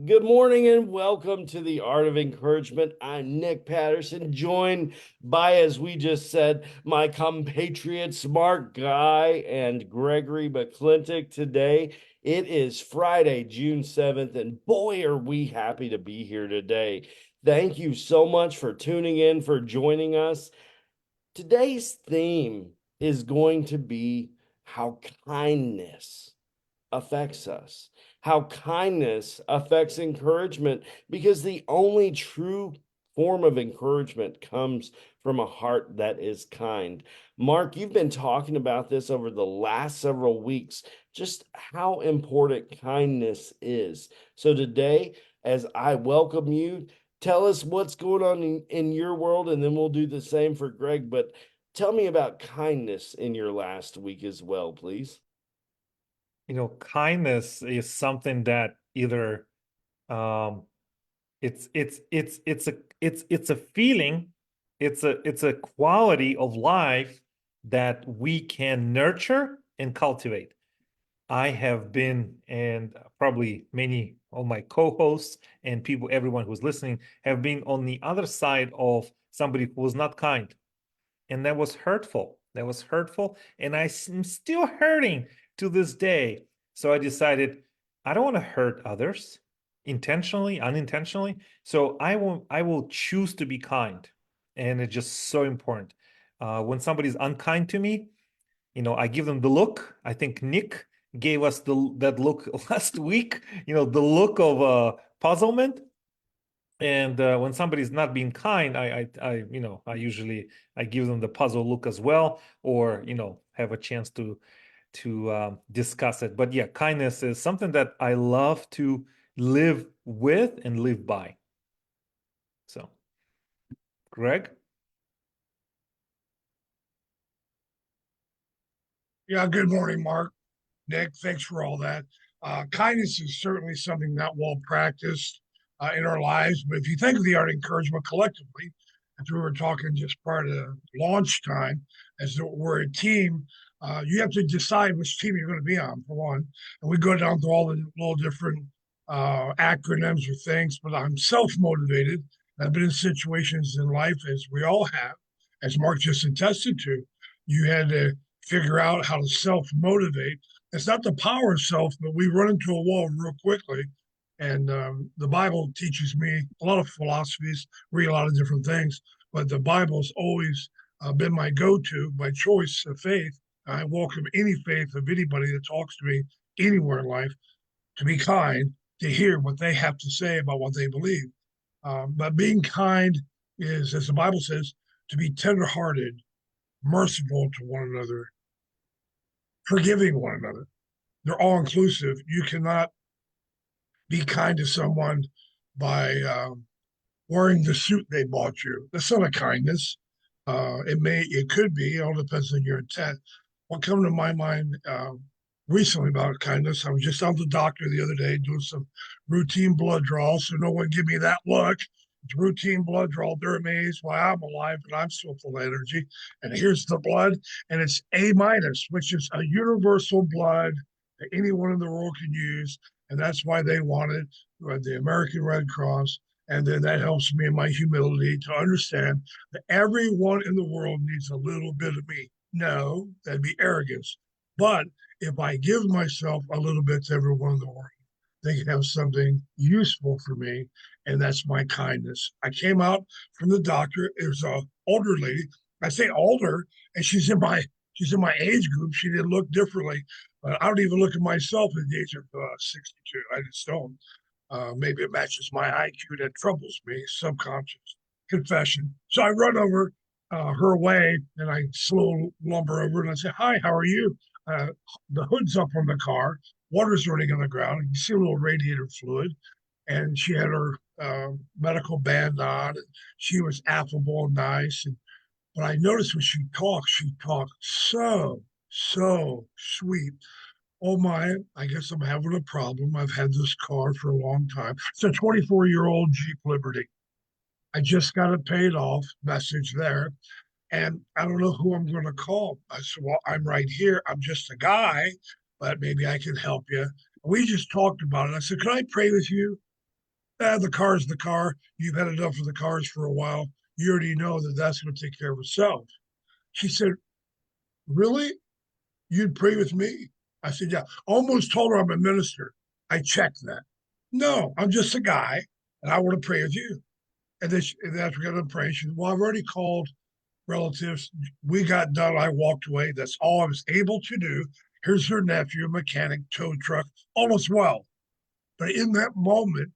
Good morning and welcome to the Art of Encouragement. I'm Nick Patterson, joined by, as we just said, my compatriots Mark Gai and Gregory McClintock. Today, it is Friday, June 7th, and boy, are we happy to be here today. Thank you so much for tuning in, for joining us. Today's theme is going to be how kindness affects us, how kindness affects encouragement, because the only true form of encouragement comes from a heart that is kind. Mark, you've been talking about this over the last several weeks, just how important kindness is. So today, as I welcome you, tell us what's going on in your world, and then we'll do the same for Greg. But tell me about kindness in your last week as well, please. Kindness is something that either um it's a feeling, it's a quality of life that we can nurture and cultivate. I have been, and probably many of my co-hosts and people, everyone who's listening, have been on the other side of somebody who was not kind. And that was hurtful. That was hurtful. And I'm still hurting to this day. So I decided I don't want to hurt others intentionally, unintentionally. So I will choose to be kind. And it's just so important. When somebody's unkind to me, I give them the look. I think Nick gave us that look last week, the look of puzzlement. And when somebody's not being kind, I usually I give them the puzzle look as well, or have a chance to discuss it. But yeah, kindness is something that I love to live with and live by. So, Greg. Yeah, good morning, Mark. Nick, thanks for all that. Kindness is certainly something not well practiced in our lives. But if you think of the art of encouragement collectively, as we were talking just prior to launch time, as we're a team, you have to decide which team you're going to be on, for one. And we go down through all the little different acronyms or things, but I'm self motivated. I've been in situations in life, as we all have, as Mark just attested to. You had to figure out how to self motivate. It's not the power of self, but we run into a wall real quickly. And the Bible teaches me a lot of philosophies, read a lot of different things, but the Bible's always been my go to, my choice of faith. I welcome any faith of anybody that talks to me anywhere in life to be kind, to hear what they have to say about what they believe. But being kind is, as the Bible says, to be tenderhearted, merciful to one another, forgiving one another. They're all inclusive. You cannot be kind to someone by wearing the suit they bought you. That's not a kindness. It could be. It all depends on your intent. What came to my mind recently about kindness? I was just out the doctor the other day doing some routine blood draws, so no one give me that look. It's routine blood draw. They're amazed why I'm alive, but I'm still full of energy. And here's the blood, and it's A minus, which is a universal blood that anyone in the world can use, and that's why they want it. The American Red Cross, and then that helps me in my humility to understand that everyone in the world needs a little bit of me. No, that'd be arrogance. But if I give myself a little bit to everyone in the world, they can have something useful for me, and that's my kindness. I came out from the doctor. It was a older lady. I say older, and she's in my age group. She didn't look differently, but I don't even look at myself at the age of 62. I just don't. Maybe it matches my IQ that troubles me, subconscious confession. So I run over her way and I slow lumber over and I say, "Hi, how are you?" The hood's up on the car, water's running on the ground. You see a little radiator fluid, and she had her medical band on. And she was affable and nice. But I noticed when she talked so sweet. Oh my, I guess I'm having a problem. I've had this car for a long time. It's a 24-year-old Jeep Liberty. I just got it paid off, message there. And I don't know who I'm going to call. I said, well, I'm right here. I'm just a guy, but maybe I can help you. We just talked about it. I said, can I pray with you? The car's the car. You've had enough of the cars for a while. You already know that that's going to take care of itself. She said, really? You'd pray with me? I said, yeah. Almost told her I'm a minister. I checked that. No, I'm just a guy, and I want to pray with you. And after we got done praying, she said, well, I've already called relatives. We got done. I walked away. That's all I was able to do. Here's her nephew, a mechanic, tow truck, almost well. But in that moment,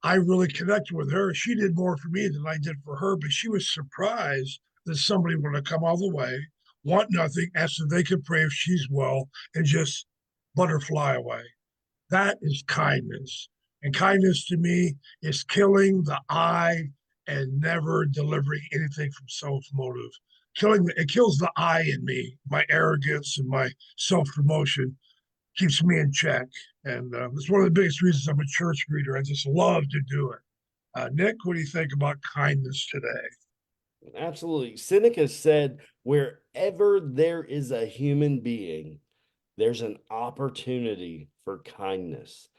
I really connected with her. She did more for me than I did for her, but she was surprised that somebody would have come all the way, want nothing, asked if they could pray if she's well, and just butterfly away. That is kindness. And kindness to me is killing the I and never delivering anything from self motive. It kills the I in me, my arrogance and my self promotion keeps me in check. And it's one of the biggest reasons I'm a church greeter. I just love to do it. Nick, what do you think about kindness today? Absolutely. Seneca said, wherever there is a human being, there's an opportunity for kindness.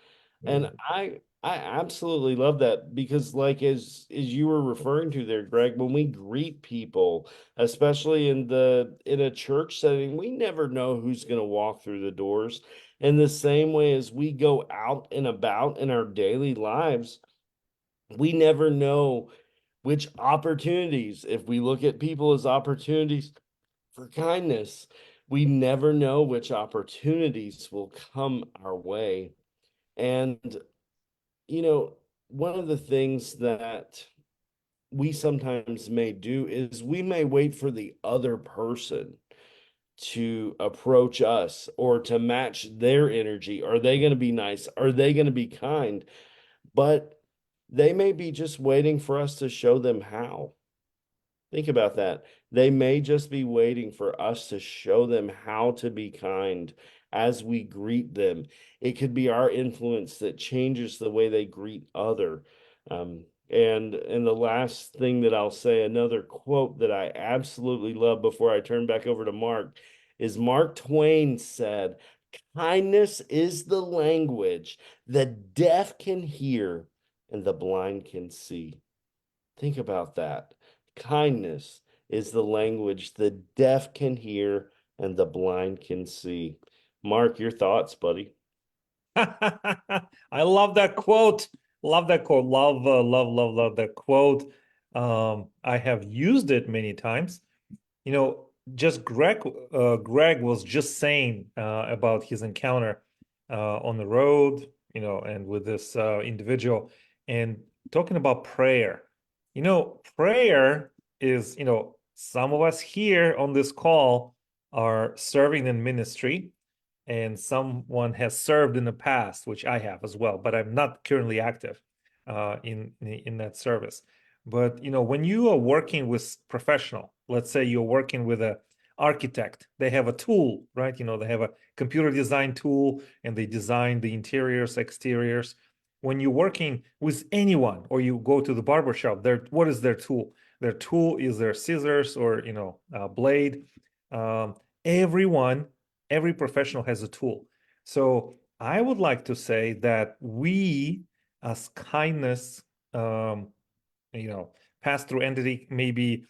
And I absolutely love that because like as you were referring to there, Greg, when we greet people, especially in a church setting, we never know who's going to walk through the doors. In the same way as we go out and about in our daily lives, we never know which opportunities, if we look at people as opportunities for kindness, we never know which opportunities will come our way. And, you know, one of the things that we sometimes may do is we may wait for the other person to approach us or to match their energy. Are they going to be nice? Are they going to be kind? But they may be just waiting for us to show them how. Think about that. They may just be waiting for us to show them how to be kind as we greet them. It could be our influence that changes the way they greet other. And the last thing that I'll say, another quote that I absolutely love before I turn back over to Mark, is Mark Twain said, "Kindness is the language the deaf can hear and the blind can see." Think about that. Kindness is the language the deaf can hear and the blind can see. Mark, your thoughts, buddy? I love that quote. Love that quote. Love that quote. I have used it many times. You know, just Greg was just saying about his encounter on the road, you know, and with this individual, and talking about prayer. You know, prayer is, you know, some of us here on this call are serving in ministry, and someone has served in the past, which I have as well, but I'm not currently active in that service. But you know, when you are working with professional, let's say you're working with a architect, they have a tool, right? You know, they have a computer design tool and they design the interiors, exteriors. When you're working with anyone or you go to the barber shop, what is their tool? Their tool is their scissors or, you know, blade. Um, everyone, every professional has a tool. So I would like to say that we, as kindness, um, you know, pass through entity, maybe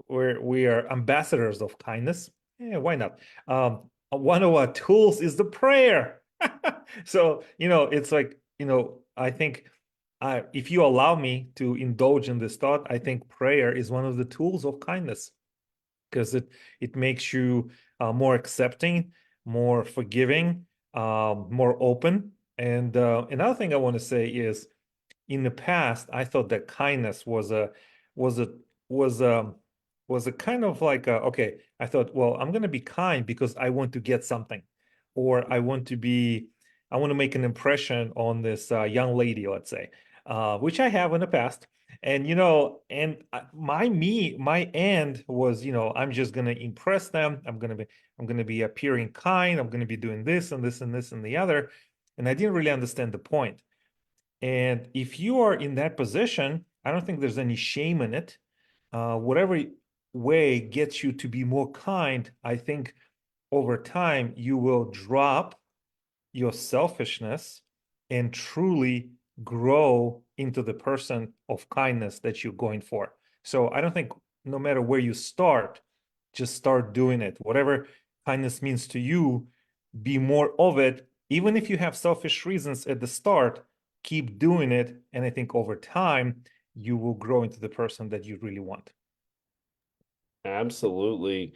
we are ambassadors of kindness. Yeah, why not? One of our tools is the prayer. So, you know, it's like, you know, I think if you allow me to indulge in this thought, I think prayer is one of the tools of kindness because it makes you more accepting, more forgiving, more open. And another thing I want to say is, in the past, I thought that kindness was a was a was a kind of like okay. I thought, well, I'm gonna be kind because I want to get something, or I want to make an impression on this young lady, let's say, which I have in the past. And you know, and my end was, you know, I'm just gonna impress them. I'm gonna be appearing kind. I'm gonna be doing this and this and this and the other, and I didn't really understand the point. And if you are in that position, I don't think there's any shame in it. Whatever way gets you to be more kind, I think over time you will drop your selfishness and truly grow into the person of kindness that you're going for. So I don't think no matter where you start, just start doing it. Whatever kindness means to you, be more of it. Even if you have selfish reasons at the start, keep doing it. And I think over time, you will grow into the person that you really want. Absolutely.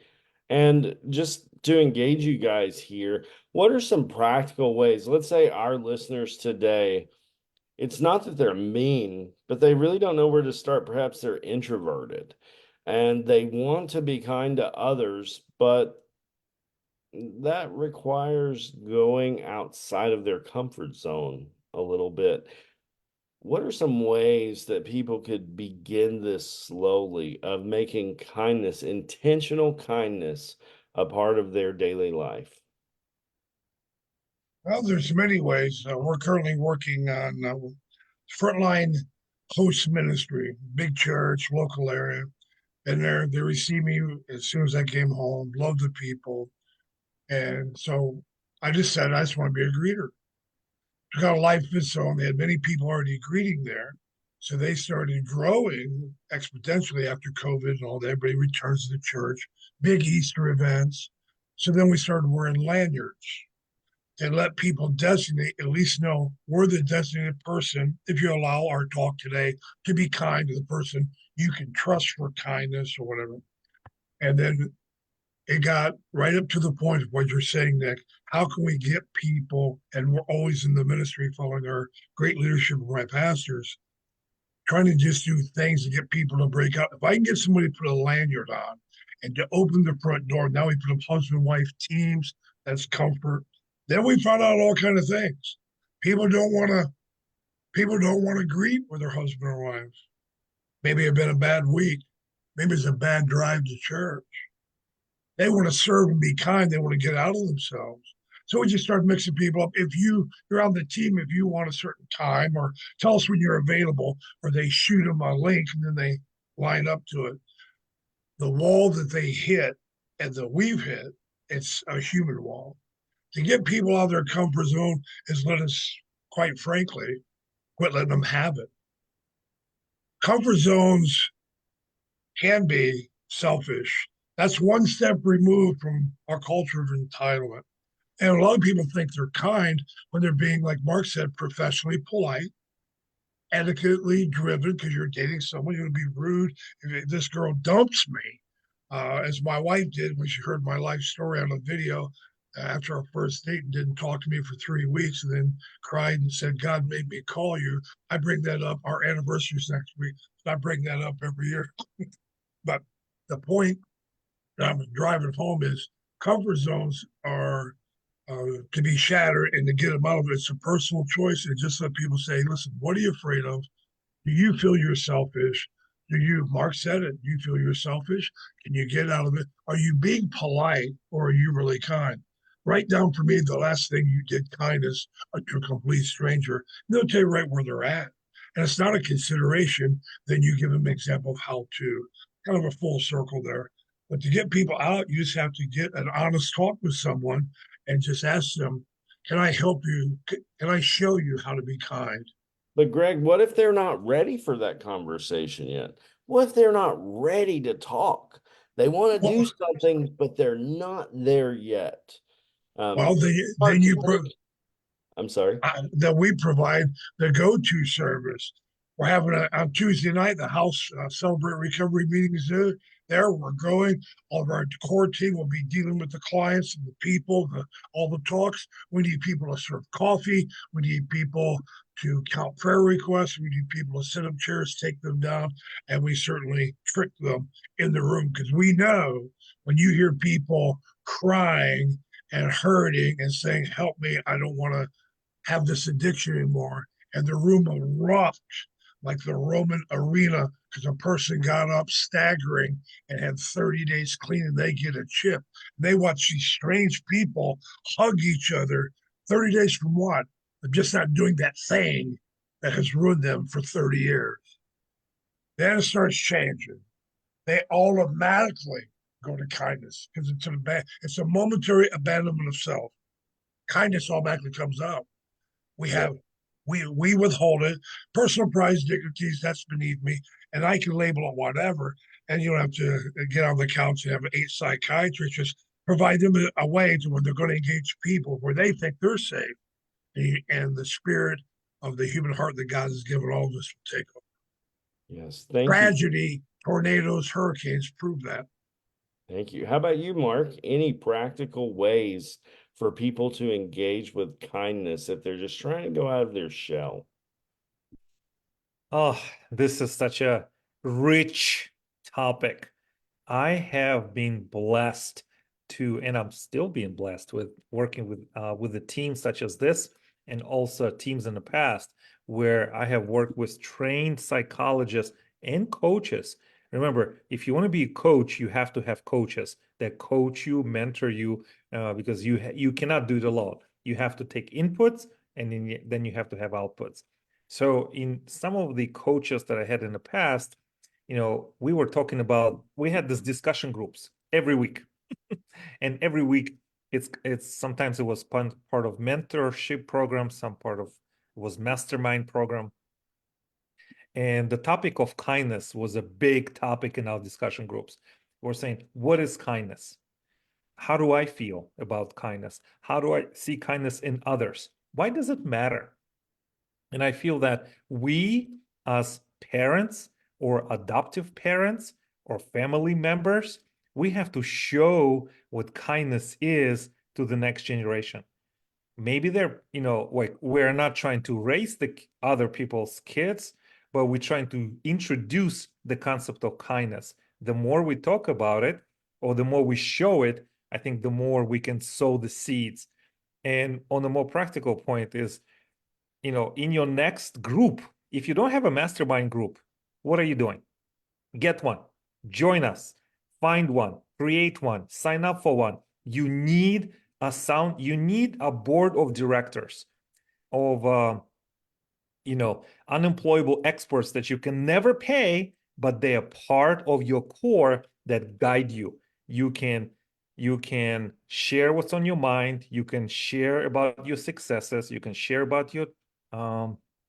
And just to engage you guys here, what are some practical ways? Let's say our listeners today, it's not that they're mean, but they really don't know where to start. Perhaps they're introverted and they want to be kind to others, but that requires going outside of their comfort zone a little bit. What are some ways that people could begin this slowly of making kindness, intentional kindness, a part of their daily life? Well, there's many ways. We're currently working on frontline host ministry, big church, local area. And they received me as soon as I came home, loved the people. And so I just said, I just want to be a greeter. Took out a life of its own. They had many people already greeting there. So they started growing exponentially after COVID and all that. Everybody returns to the church, big Easter events. So then we started wearing lanyards and let people designate, at least know we're the designated person, if you allow our talk today, to be kind to the person you can trust for kindness or whatever. And then it got right up to the point of what you're saying, Nick. How can we get people, and we're always in the ministry following our great leadership of my pastors, trying to just do things to get people to break out. If I can get somebody to put a lanyard on and to open the front door, now we put up husband wife teams, that's comfort. Then we found out all kind of things. People don't want to people don't want to greet with their husband or wife. Maybe it's been a bad week. Maybe it's a bad drive to church. They want to serve and be kind. They want to get out of themselves. So we just start mixing people up. If you're on the team, if you want a certain time, or tell us when you're available, or they shoot them a link and then they line up to it. The wall that they hit and that we've hit, it's a human wall. To get people out of their comfort zone is let us, quite frankly, quit letting them have it. Comfort zones can be selfish. That's one step removed from our culture of entitlement. And a lot of people think they're kind when they're being, like Mark said, professionally polite, etiquetely driven, because you're dating someone. You're going to be rude if this girl dumps me, as my wife did when she heard my life story on a video after our first date and didn't talk to me for 3 weeks and then cried and said, God made me call you. I bring that up. Our anniversary's next week. So I bring that up every year. But the point that I'm driving home is comfort zones are to be shattered and to get them out of it. It's a personal choice. And just let people say, listen, what are you afraid of? Do you feel you're selfish? Do you, Mark said it, do you feel you're selfish? Can you get out of it? Are you being polite or are you really kind? Write down for me the last thing you did kindness to a complete stranger. And they'll tell you right where they're at. And it's not a consideration, then you give them an example of how to. Kind of a full circle there. But to get people out, you just have to get an honest talk with someone and just ask them, can I help you? Can I show you how to be kind? But Greg, what if they're not ready for that conversation yet? What if they're not ready to talk? They want to do Well, something, but they're not there yet. well, Um, then Mark, you I'm sorry. that we provide the go-to service. We're having on Tuesday night the house celebrate recovery meetings there. We're going. All of our core team will be dealing with the clients and the people, all the talks. We need people to serve coffee. We need people to count prayer requests. We need people to sit up chairs, take them down, and we certainly trick them in the room because we know when you hear people crying and hurting and saying, "Help me! I don't want to have this addiction anymore." And the room erupts like the Roman arena because a person got up staggering and had 30 days clean and they get a chip. They watch these strange people hug each other. 30 days from what? They're just not doing that thing that has ruined them for 30 years. Then it starts changing. They automatically go to kindness because it's a momentary abandonment of self. Kindness automatically comes out. We Yeah. have We withhold it. Personal prize dignities, that's beneath me, and I can label it whatever. And you don't have to get on the couch and have 8 psychiatrists. Just provide them a way to when they're going to engage people where they think they're safe, and the spirit of the human heart that God has given all of us will take over. Yes, thank you. Tragedy, tornadoes, hurricanes prove that. Thank you. How about you, Mark? Any practical ways for people to engage with kindness if they're just trying to go out of their shell? Oh, this is such a rich topic. I have been blessed to, and I'm still being blessed with working with a team such as this, and also teams in the past where I have worked with trained psychologists and coaches. Remember, if you want to be a coach, you have to have coaches that coach you, mentor you, because you cannot do it alone. You have to take inputs, and then you have to have outputs. So in some of the coaches that I had in the past, we were talking about, we had this discussion groups every week. And every week it's sometimes it was part of mentorship program, some part of was mastermind program. And the topic of kindness was a big topic in our discussion groups. We're saying, what is kindness? How do I feel about kindness? How do I see kindness in others? Why does it matter? And I feel that we, as parents or adoptive parents or family members, we have to show what kindness is to the next generation. Maybe they're, like we're not trying to raise the other people's kids, but we're trying to introduce the concept of kindness. The more we talk about it, or the more we show it, I think the more we can sow the seeds. And on a more practical point is, in your next group, if you don't have a mastermind group, what are you doing? Get one, join us, find one, create one, sign up for one. You need a board of directors of, unemployable experts that you can never pay, but they are part of your core that guide you. You can share what's on your mind. You can share about your successes. You can share about your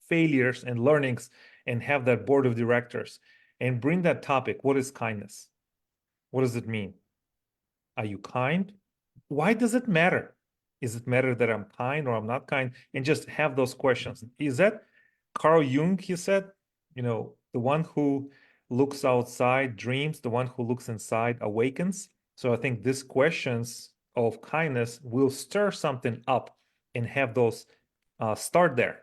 failures and learnings, and have that board of directors and bring that topic. What is kindness? What does it mean? Are you kind? Why does it matter? Is it matter that I'm kind or I'm not kind? And just have those questions. Is that Carl Jung? He said, the one who looks outside dreams, the one who looks inside awakens. So I think these questions of kindness will stir something up and have those start there.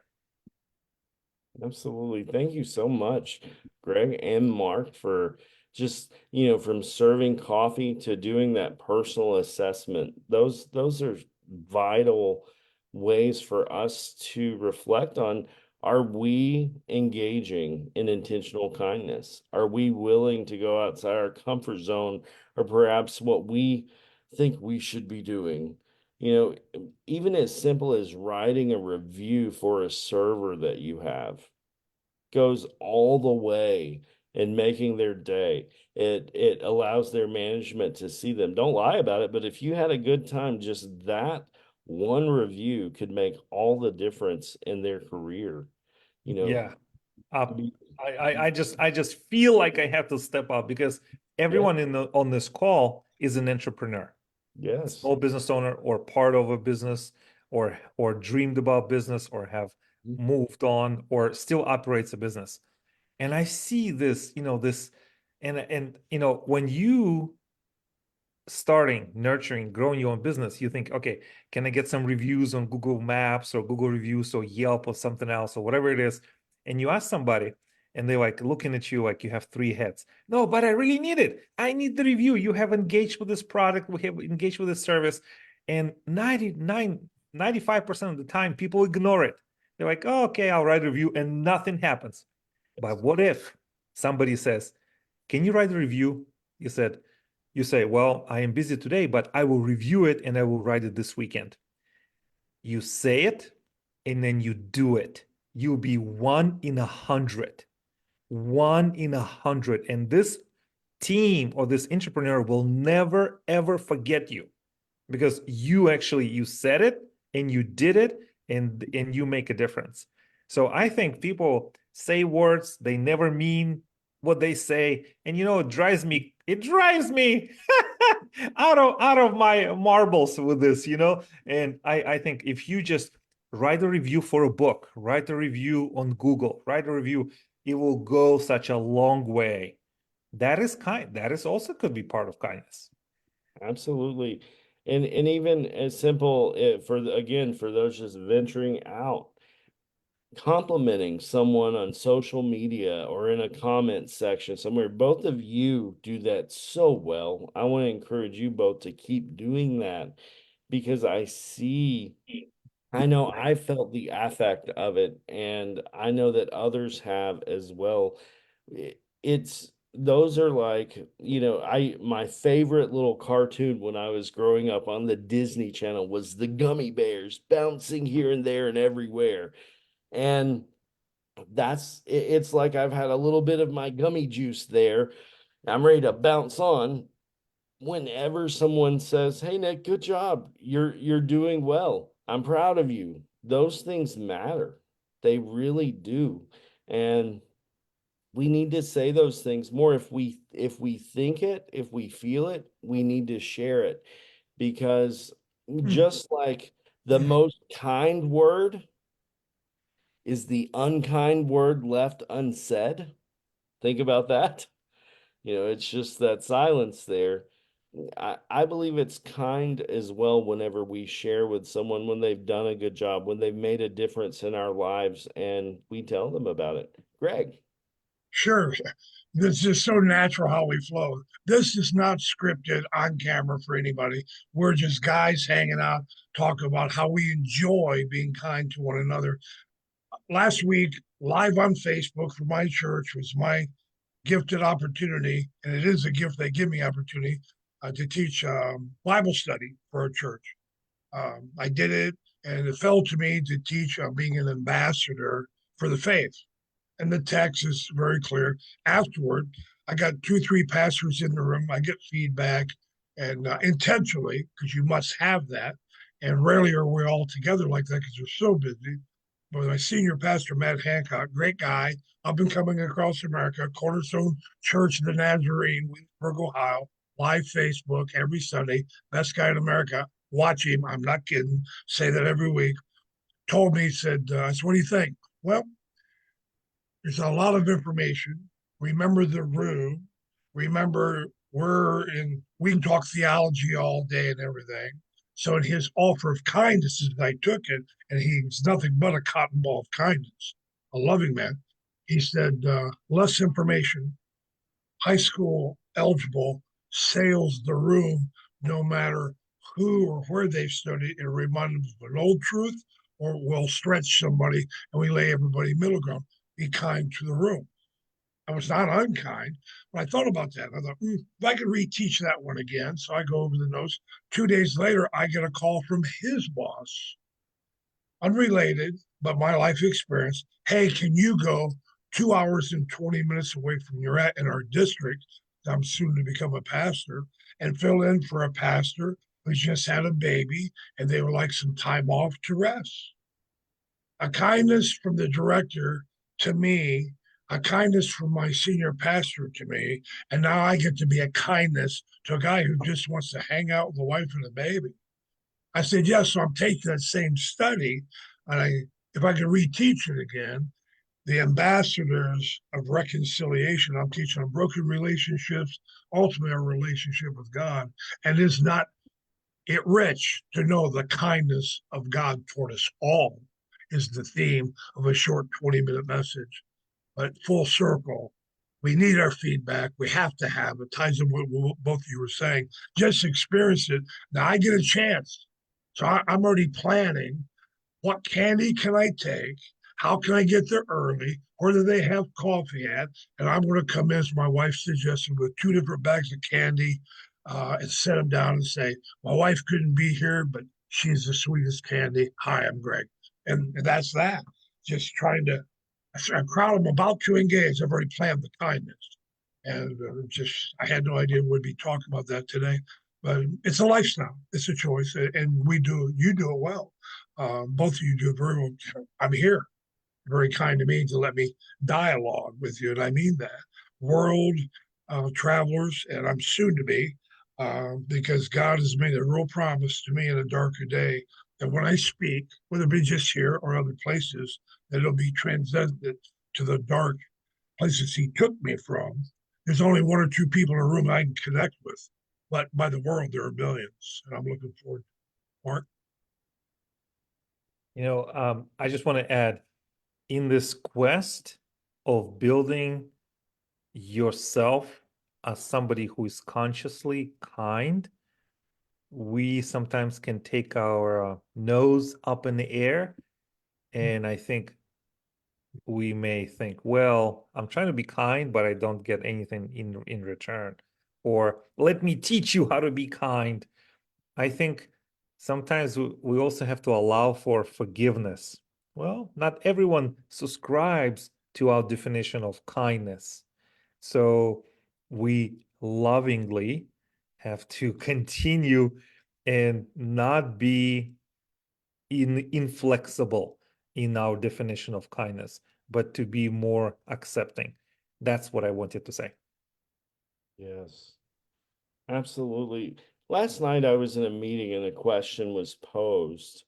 Absolutely. Thank you so much, Greg and Mark, for just, from serving coffee to doing that personal assessment. Those are vital ways for us to reflect on, are we engaging in intentional kindness? Are we willing to go outside our comfort zone, or perhaps what we think we should be doing? Even as simple as writing a review for a server that you have goes all the way in making their day. It allows their management to see them. Don't lie about it, but if you had a good time, just that one review could make all the difference in their career. You know, Yeah. I just feel like I have to step up because yeah, everyone on this call is an entrepreneur, a yes. small business owner, or part of a business, or dreamed about business, or have moved on, or still operates a business. And I see this, and when you starting, nurturing, growing your own business, you think, okay, can I get some reviews on Google Maps or Google Reviews or Yelp or something else or whatever it is? And you ask somebody, and they're like looking at you like you have three heads. No, but I really need it. I need the review. You have engaged with this product. We have engaged with this service. And 95% of the time, people ignore it. They're like, oh, okay, I'll write a review, and nothing happens. But what if somebody says, can you write a review? You say, well, I am busy today, but I will review it and I will write it this weekend. You say it and then you do it. You'll be 1 in 100. 1 in 100. And this team or this entrepreneur will never, ever forget you, because you said it and you did it, and you make a difference. So I think people say words, they never mean what they say. And it drives me out of my marbles with this, And I think if you just write a review for a book, write a review on Google, write a review, it will go such a long way. That is kind. That is also could be part of kindness. Absolutely. And even as simple again, for those just venturing out, complimenting someone on social media or in a comment section somewhere. Both of you do that so well. I want to encourage you both to keep doing that because I know I felt the affect of it, and I know that others have as well. It's those are like, my favorite little cartoon when I was growing up on the Disney Channel was the gummy bears bouncing here and there and everywhere. And it's like I've had a little bit of my gummy juice there. I'm ready to bounce on whenever someone says, "Hey Nick, good job. You're doing well. I'm proud of you." Those things matter. They really do. And we need to say those things more. If we think it, if we feel it, we need to share it because just like the most kind word is the unkind word left unsaid. Think about that. It's just that silence there. I believe it's kind as well whenever we share with someone when they've done a good job, when they've made a difference in our lives, and we tell them about it. Greg. Sure. This is so natural how we flow. This is not scripted on camera for anybody. We're just guys hanging out, talking about how we enjoy being kind to one another. Last week, live on Facebook for my church was my gifted opportunity, and it is a gift they give me opportunity to teach Bible study for our church. I did it, and it fell to me to teach being an ambassador for the faith. And the text is very clear. Afterward, I got 2, 3 pastors in the room. I get feedback, and intentionally, because you must have that. And rarely are we all together like that because we're so busy. But my senior pastor, Matt Hancock, great guy, up and coming across America, Cornerstone Church of the Nazarene, Williamsburg, Ohio, live Facebook every Sunday, best guy in America. Watch him. I'm not kidding. Say that every week. Told me, said, so what do you think? Well, there's a lot of information. Remember the room. Remember we can talk theology all day and everything. So in his offer of kindness, as I took it, and he's nothing but a cotton ball of kindness, a loving man, he said, less information, high school eligible, sails the room no matter who or where they've studied. It reminds them of an old truth or will stretch somebody, and we lay everybody middle ground. Be kind to the room. I was not unkind, but I thought about that. I thought, if I could reteach that one again. So I go over the notes. 2 days later, I get a call from his boss, unrelated, but my life experience. Hey, can you go 2 hours and 20 minutes away from your at in our district? I'm soon to become a pastor and fill in for a pastor who just had a baby and they would like some time off to rest. A kindness from the director to me, a kindness from my senior pastor to me, and now I get to be a kindness to a guy who just wants to hang out with the wife and the baby. I said, yes, so I'm taking that same study, and if I can reteach it again, the ambassadors of reconciliation, I'm teaching on broken relationships, ultimately a relationship with God, and is not it rich to know the kindness of God toward us all is the theme of a short 20-minute message. But full circle, we need our feedback. We have to have it. Ties in what both of you were saying. Just experience it. Now I get a chance. So I'm already planning what candy can I take? How can I get there early? Where do they have coffee at? And I'm going to come in, as my wife suggested, with 2 different bags of candy and set them down and say, my wife couldn't be here, but she's the sweetest candy. Hi, I'm Greg. And that's that. Just trying to, a crowd I'm about to engage. I've already planned the kindness. And I had no idea we'd be talking about that today. But it's a lifestyle. It's a choice. And you do it well. Both of you do it very well. I'm here. very kind to me to let me dialogue with you, and I mean that. World travelers, and I'm soon to be, because God has made a real promise to me in a darker day that when I speak, whether it be just here or other places, that it'll be transcendent to the dark places He took me from. There's only one or two people in a room I can connect with, but by the world there are billions, and I'm looking forward to it. Mark. I just want to add, in this quest of building yourself as somebody who is consciously kind, we sometimes can take our nose up in the air. And I think we may think, well, I'm trying to be kind, but I don't get anything in return. Or let me teach you how to be kind. I think sometimes we also have to allow for forgiveness. Well, not everyone subscribes to our definition of kindness. So we lovingly have to continue and not be inflexible in our definition of kindness, but to be more accepting. That's what I wanted to say. Yes, absolutely. Last night I was in a meeting and a question was posed.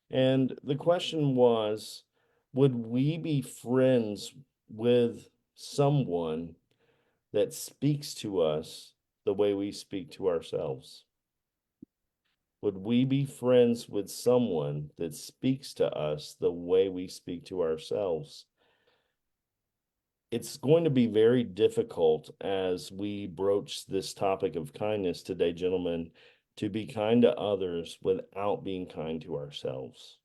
And the question was, would we be friends with someone that speaks to us the way we speak to ourselves? Would we be friends with someone that speaks to us the way we speak to ourselves? It's going to be very difficult as we broach this topic of kindness today, gentlemen, to be kind to others without being kind to ourselves.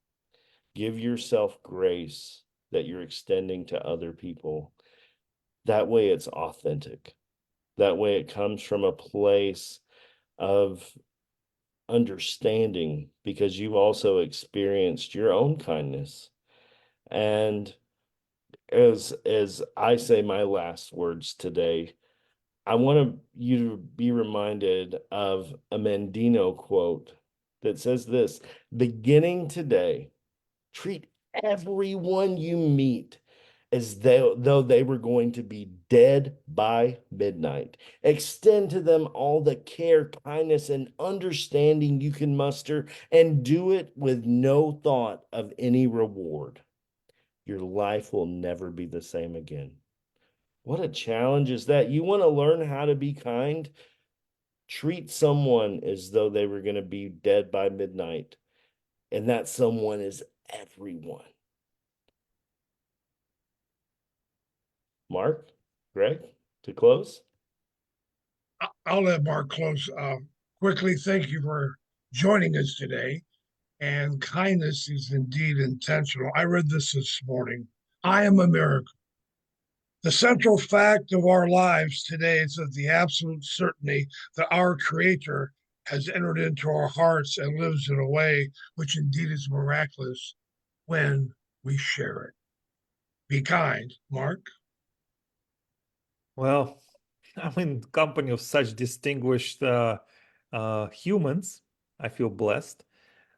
Give yourself grace that you're extending to other people. That way it's authentic. That way it comes from a place of understanding because you've also experienced your own kindness. And as I say my last words today, I want you to be reminded of a Mendino quote that says this: beginning today, treat everyone you meet as though they were going to be dead by midnight. Extend to them all the care, kindness, and understanding you can muster, and do it with no thought of any reward. Your life will never be the same again. What a challenge is that? You want to learn how to be kind? Treat someone as though they were going to be dead by midnight, and that someone is everyone. Mark, Greg, to close. I'll let Mark close quickly. Thank you for joining us today. And kindness is indeed intentional. I read this morning. I am a miracle. The central fact of our lives today is that the absolute certainty that our Creator has entered into our hearts and lives in a way which indeed is miraculous when we share it. Be kind, Mark. Well, I'm in company of such distinguished humans. I feel blessed.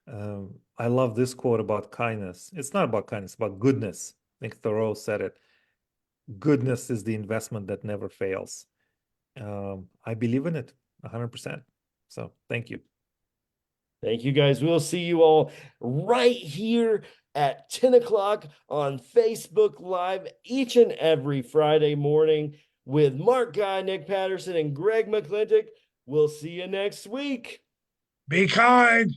I love this quote about kindness. It's not about kindness, it's about goodness. I think Thoreau said it. Goodness is the investment that never fails. I believe in it 100%. So thank you. Thank you, guys. We'll see you all right here at 10 o'clock on Facebook Live each and every Friday morning with Mark Gai, Nick Patterson, and Greg McClintock. We'll see you next week. Be kind.